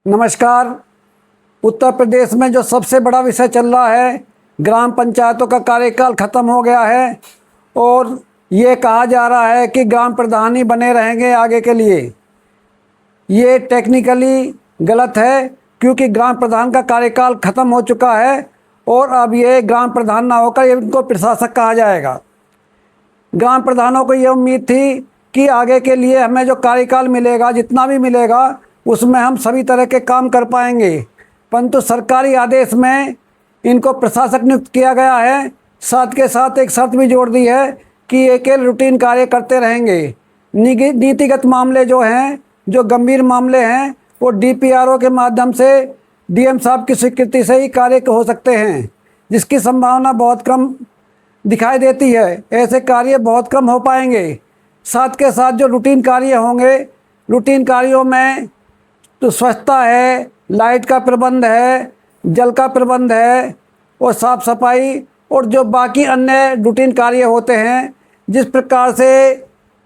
नमस्कार। उत्तर प्रदेश में जो सबसे बड़ा विषय चल रहा है, ग्राम पंचायतों का कार्यकाल ख़त्म हो गया है और ये कहा जा रहा है कि ग्राम प्रधान ही बने रहेंगे आगे के लिए। ये टेक्निकली गलत है, क्योंकि ग्राम प्रधान का कार्यकाल ख़त्म हो चुका है और अब ये ग्राम प्रधान ना होकर इनको प्रशासक कहा जाएगा। ग्राम प्रधानों को ये उम्मीद थी कि आगे के लिए हमें जो कार्यकाल मिलेगा, जितना भी मिलेगा, उसमें हम सभी तरह के काम कर पाएंगे, परंतु सरकारी आदेश में इनको प्रशासक नियुक्त किया गया है। साथ के साथ एक शर्त भी जोड़ दी है कि ये केवल रूटीन कार्य करते रहेंगे। नीतिगत मामले जो हैं, जो गंभीर मामले हैं, वो डीपीआरओ के माध्यम से डीएम साहब की स्वीकृति से ही कार्य हो सकते हैं, जिसकी संभावना बहुत कम दिखाई देती है। ऐसे कार्य बहुत कम हो पाएंगे। साथ के साथ जो रूटीन कार्य होंगे, रूटीन कार्यों में तो स्वच्छता है, लाइट का प्रबंध है, जल का प्रबंध है और साफ़ सफाई और जो बाकी अन्य रूटीन कार्य होते हैं, जिस प्रकार से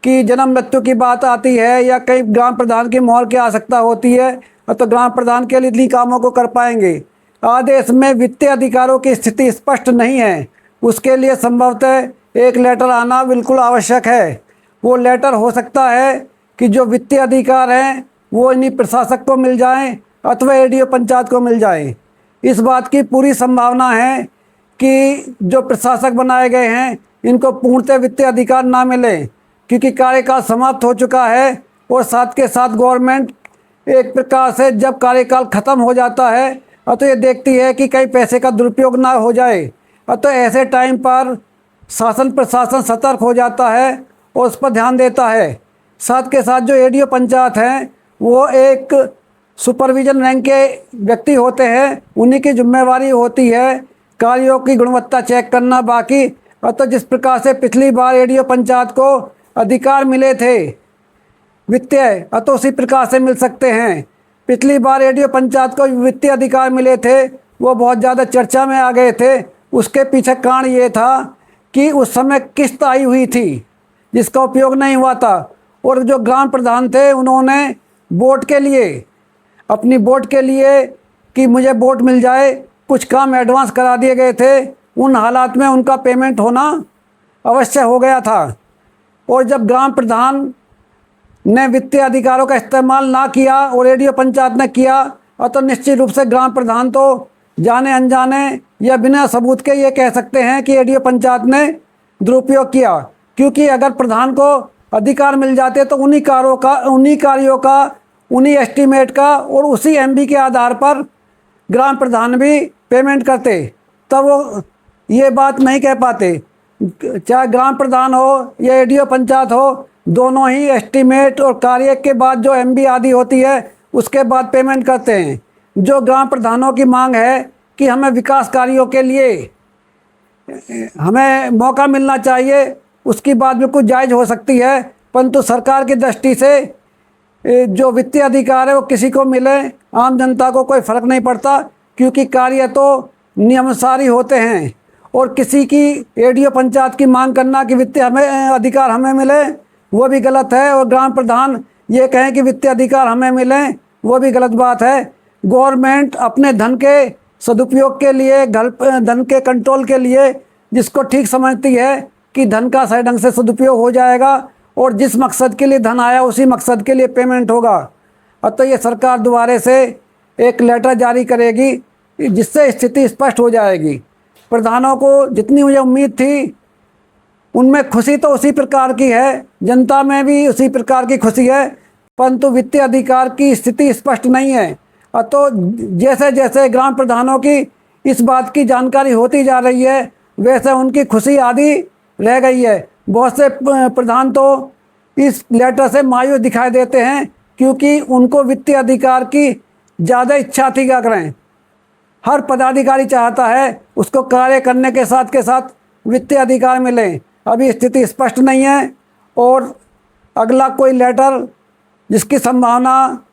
कि जन्म मृत्यु की बात आती है या कई ग्राम प्रधान की मोहर की आवश्यकता होती है, तो ग्राम प्रधान के लिए इन्हीं कामों को कर पाएंगे। आदेश में वित्तीय अधिकारों की स्थिति स्पष्ट नहीं है, उसके लिए संभवतः एक लेटर आना बिल्कुल आवश्यक है। वो लेटर हो सकता है कि जो वित्तीय अधिकार हैं वो इन्हीं प्रशासक को मिल जाएं अथवा एडीओ पंचायत को मिल जाएं। इस बात की पूरी संभावना है कि जो प्रशासक बनाए गए हैं इनको पूर्णतः वित्तीय अधिकार ना मिले, क्योंकि कार्यकाल समाप्त हो चुका है और साथ के साथ गवर्नमेंट एक प्रकार से जब कार्यकाल ख़त्म हो जाता है तो ये देखती है कि कहीं पैसे का दुरुपयोग ना हो जाए, तो ऐसे टाइम पर शासन प्रशासन सतर्क हो जाता है और उस पर ध्यान देता है। साथ के साथ जो एडीओ पंचायत हैं वो एक सुपरविजन रैंक के व्यक्ति होते हैं, उन्हीं की जिम्मेवारी होती है कार्यों की गुणवत्ता चेक करना। बाकी तो जिस प्रकार से पिछली बार एडीओ पंचायत को अधिकार मिले थे वित्तीय, तो उसी प्रकार से मिल सकते हैं। पिछली बार एडीओ पंचायत को वित्तीय अधिकार मिले थे, वो बहुत ज़्यादा चर्चा में आ गए थे। उसके पीछे कारण ये था कि उस समय किस्त आई हुई थी जिसका उपयोग नहीं हुआ था, और जो ग्राम प्रधान थे उन्होंने वोट के लिए, अपनी वोट के लिए कि मुझे वोट मिल जाए, कुछ काम एडवांस करा दिए गए थे। उन हालात में उनका पेमेंट होना अवश्य हो गया था, और जब ग्राम प्रधान ने वित्तीय अधिकारों का इस्तेमाल ना किया और एडीओ पंचायत ने किया, तो निश्चित रूप से ग्राम प्रधान तो जाने अनजाने या बिना सबूत के ये कह सकते हैं कि एडीओ पंचायत ने दुरुपयोग किया, क्योंकि अगर प्रधान को अधिकार मिल जाते तो उन्हीं कार्यों का, उन्हीं एस्टीमेट का और उसी एमबी के आधार पर ग्राम प्रधान भी पेमेंट करते, तब वो ये बात नहीं कह पाते। चाहे ग्राम प्रधान हो या एडीओ पंचायत हो, दोनों ही एस्टीमेट और कार्य के बाद जो एमबी आदि होती है उसके बाद पेमेंट करते हैं। जो ग्राम प्रधानों की मांग है कि हमें विकास कार्यों के लिए हमें मौका मिलना चाहिए, उसकी बात बिल्कुल जायज़ हो सकती है, परंतु सरकार की दृष्टि से जो वित्तीय अधिकार है वो किसी को मिले, आम जनता को कोई फ़र्क नहीं पड़ता, क्योंकि कार्य तो नियमानुसार ही होते हैं। और किसी की एडीओ पंचायत की मांग करना कि वित्तीय अधिकार हमें मिले, वो भी गलत है, और ग्राम प्रधान ये कहें कि वित्तीय अधिकार हमें मिले, वो भी गलत बात है। गवर्नमेंट अपने धन के सदुपयोग के लिए, धन के कंट्रोल के लिए जिसको ठीक समझती है कि धन का सही ढंग से सदुपयोग हो जाएगा और जिस मकसद के लिए धन आया उसी मकसद के लिए पेमेंट होगा। अब तो ये सरकार दोबारा से एक लेटर जारी करेगी जिससे स्थिति स्पष्ट हो जाएगी। प्रधानों को जितनी मुझे उम्मीद थी उनमें खुशी तो उसी प्रकार की है, जनता में भी उसी प्रकार की खुशी है, परंतु वित्तीय अधिकार की स्थिति स्पष्ट नहीं है। तो जैसे जैसे ग्राम प्रधानों की इस बात की जानकारी होती जा रही है, वैसे उनकी खुशी आधी रह गई है। बहुत से प्रधान तो इस लेटर से मायूस दिखाई देते हैं, क्योंकि उनको वित्तीय अधिकार की ज़्यादा इच्छा थी। क्या करें, हर पदाधिकारी चाहता है उसको कार्य करने के साथ वित्तीय अधिकार मिले। अभी स्थिति स्पष्ट नहीं है, और अगला कोई लेटर जिसकी संभावना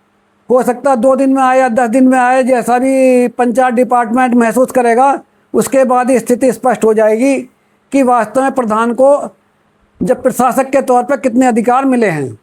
हो सकता है 2 दिन में आए या 10 दिन में आए, जैसा भी पंचायत डिपार्टमेंट महसूस करेगा, उसके बाद ही स्थिति स्पष्ट हो जाएगी कि वास्तव में प्रधान को जब प्रशासक के तौर पर कितने अधिकार मिले हैं।